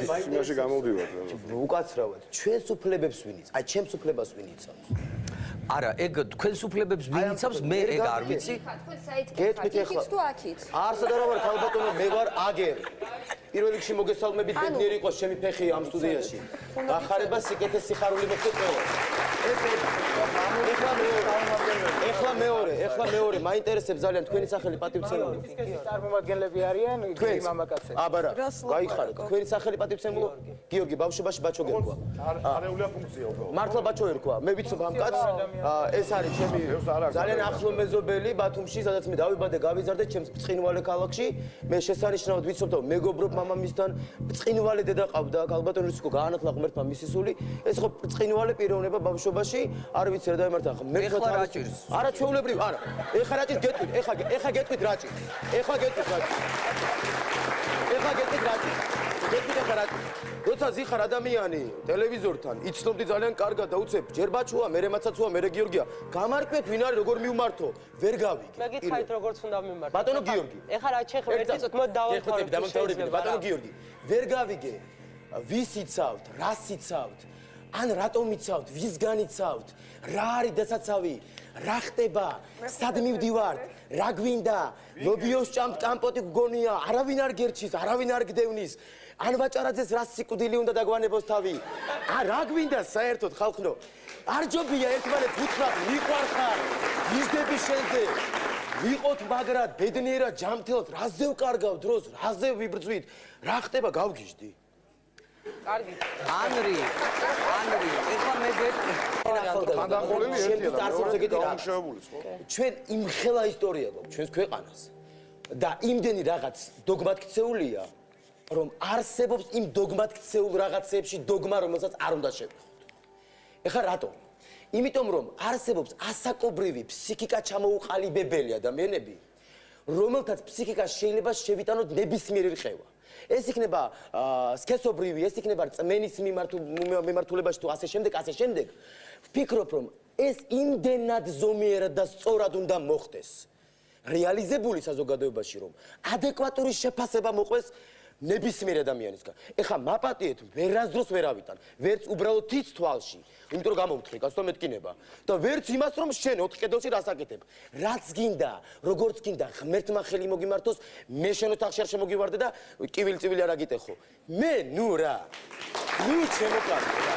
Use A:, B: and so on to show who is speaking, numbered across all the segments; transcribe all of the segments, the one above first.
A: სიმაში გამოვდივარ.
B: უკაცრავად, ჩვენს უფლებებს ვინიც, აი ჩემს უფლებას ვინ იცავს?
C: არა, ეგ თქვენს უფლებებს ვინ იცავს, მე ეგ არ ვიცი.
D: თქვენ საითი
B: გეტყვით
D: ხართ,
B: ეხლა.
D: იქით თუ აქით?
B: არსად არა ვარ ქალბატონო, მე ვარ აგერი. პირველ რიგში მოგესალმებით, ბედნიერი იყოს ჩემი ფეხი ამ სტუდიაში. გახარება სიკეთე სიხარული მოხდეთ ყველა. ეს ეხლა მეორე, მაინტერესებს ძალიან თქვენი სახელი პატივცემული.
E: ფისკეთის წარმომადგენლები არიან გიგი მამაკაცები.
B: აბარა, გაიხარეთ. თქვენი სახელი პატივცემულო? გიორგი, ბავშვობაში ბაჩო გერქვა.
A: არეულია ფუნქცია უბრალოდ.
B: მართლა ბაჩო ერქვა. მე ვიცნობ ამ კაცს. ეს არის ჩემი ძალიან ახლო მეზობელი ბათუმში, სადაც მე დავიბადე, გავიზარდე ჩემს ბრწყინვალე ქალაქში. მე შესანიშნავად ვიცნობ და მეგობრობ მამამისთან. ბრწყინვალე დედა ყავდა, ქალბატონი რუსიკო გაანათლა ღმერთმა მისი სული. ეს ხო ბრწყინვალე პიროვნება ბავშვობაში, არ ვიცი რა დაემართა.
C: ეხლა რა ჭირს?
B: არა ჩვეულებრივ, არა. ეხლა რა ჭირს გეტყვით, ეხლა გეტყვით რა ჭირს? ეხლა გეტყვით რა ჭირს? გეტყვით ეხლა რა ჭირს? როცა ზიხარ ადამიანი ტელევიზორთან, იცნობდი ძალიან კარგად და უცებ ჯერ ბაჩოა, მერე მაცაცოა, მერე გიორგია. გამარკვეთ ვინ არის, როგორ მივმართო? ვერ გავიგე.
F: მე გითხარით როგორც უნდა მიმართო.
B: ბატონო გიორგი.
F: ეხლა რა შეხება ერთი წუთი მოდი
B: დავამთავრებდი. ბატონო გიორგი. ვერ გავიგე. ვის იცავთ, რას იცავთ? ან რატომ იცავთ, ვისგან იცავთ? რა არის დასაცავი? რა ხდება? სად მივდივართ? რა გვინდა? ლობიოს ჭამპოტი გგონია, არავინ არ გერჩის, არავინ არ გდევნის. ან ვაჭარაძეს რა სიკვდილი უნდა დაგვანებოს თავი? რა გვინდა საერთოდ ხალხო? არ ჯობია ერთმანეთს უთხრათ, მიყვარხარ, მისდები შენზე. ვიყოთ მაგრად, ბედნიერად, ჯანმრთელად, რაზე ვკარგავ დროს, რაზე ვიბრძვით? რა ხდება, გავგიჟდი?
F: კარგი.
C: ანრი, ეხლა მე
A: ხანდახოლელი ერთია და მეორე დაუმშევებული ხო?
B: ჩვენ იმხელა ისტორია გვაქვს ჩვენს ქვეყანას და იმდენი რაღაც დოგმად ქცეულია, რომ არსებობს იმ დოგმად ქცეულ რაღაცებში დოგმა, რომელსაც არ უნდა შევეხოთ. ეხლა რატომ? იმიტომ რომ არსებობს ასაკობრივი ფსიქიკა ჩამოუყალიბებელი ადამიანები, რომელთაც ფსიქიკა შეიძლება შევიტანოთ ნებისმიერი რხევა. ეს იქნება სქესობრივი, ეს იქნება წმენის მიმართულებაში თუ ასე შემდეგ. ვფიქრობ, რომ ეს იმდენად ზომიერად და სწორად უნდა მოხდეს რეალიზებული საზოგადოებაში, რომ ადეკვატური შეფასება მოყვეს ნებისმიერ ადამიანისგან. ეხლა მაპატიეთ ვერასდროს ვერ ავიტან, ვერც უბრალოდ თიც თვალში, იმიტომ რომ გამოვთხრე, კაცო მეტკინება და ვერც იმას, რომ შენ 4 კედელში რას აკეთებ. რაც გინდა, როგორც გინდა, ღმერთმა ხელი მოგიმართოს, მე შენოთ ახში არ შემოგივარდე და კივილ-წივილი არ აგიტეხო. მე, ნუ რა. ნუ შემოკარდი რა.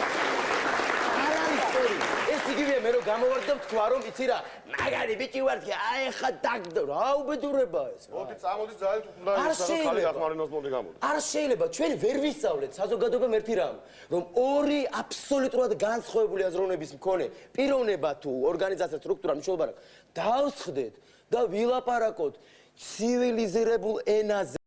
B: არ არის სწორი. ეს იგივეა მე რომ გამოვარდი და ვთქვა რომ იცი რა, მაგარი ბიჭი ვარ, აი ხა დაგდო, რა უბედურება ეს.
A: მოდი წამოდი ძალით უნდა ისაა ხალი გახმარინოს მოდი გამოდი.
B: არ შეიძლება, ჩვენ ვერ ვისწავლეთ საზოგადოებამ ერთი რამ, რომ ორი აბსოლუტურად განსხვავებული აზროვნების მქონე პიროვნება თუ ორგანიზაცია სტრუქტურა მნიშვნელობა აქვს. დავსხდეთ და ვილაპარაკოთ ცივილიზირებულ ენაზე.